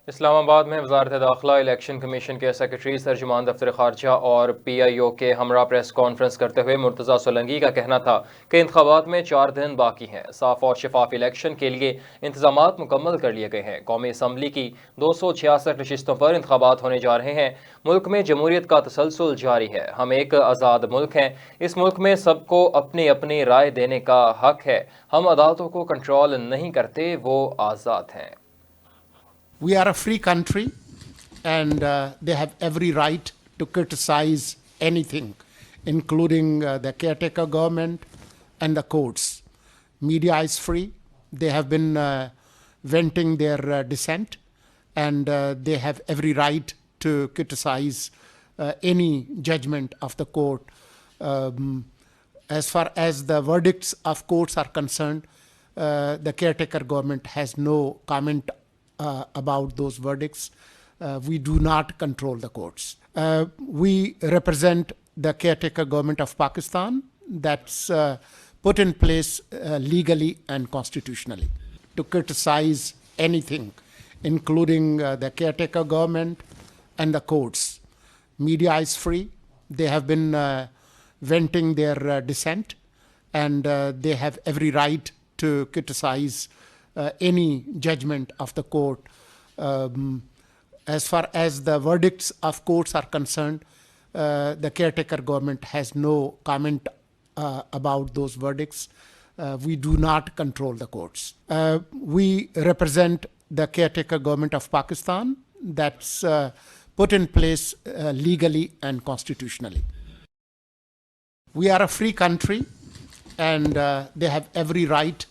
इस्लामाबाद में वजारत दाखिला election commission के सेक्रेटरी तर्जुमान दफ्तर खारजा और PIO के हमरा प्रेस कॉन्फ्रेंस करते हुए मुर्तज़ा सोलंकी का कहना था कि इंतखाबात में 4 दिन बाकी हैं। साफ और शफाफ इलेक्शन के लिए इंतजामात मुकम्मल कर लिए गए हैं। कौमी असम्बली की 266 नशिस्तों पर इंतखाबात होने जा रहे हैं। मुल्क में जमहूरियत का तसलसल जारी है। हम एक आज़ाद मुल्क हैं। इस मुल्क में सबको अपनी अपनी राय देने का हक है। हम अदालतों को कंट्रोल नहीं करते, वो आज़ाद हैं। We are a free country, and they have every right to criticize anything, including the caretaker government and the courts. Media is free. They have been venting their dissent, and they have every right to criticize any judgment of the court. As far as the verdicts of courts are concerned, the caretaker government has no comment about those verdicts. We do not control the courts. We represent the caretaker government of Pakistan that's put in place legally and constitutionally to criticize anything, including the caretaker government and the courts. Media is free. They have been venting their dissent, and they have every right to criticize any judgment of the court. As far as the verdicts of courts are concerned, the caretaker government has no comment about those verdicts. We do not control the courts. We represent the caretaker government of Pakistan that's put in place legally and constitutionally. We are a free country, and they have every right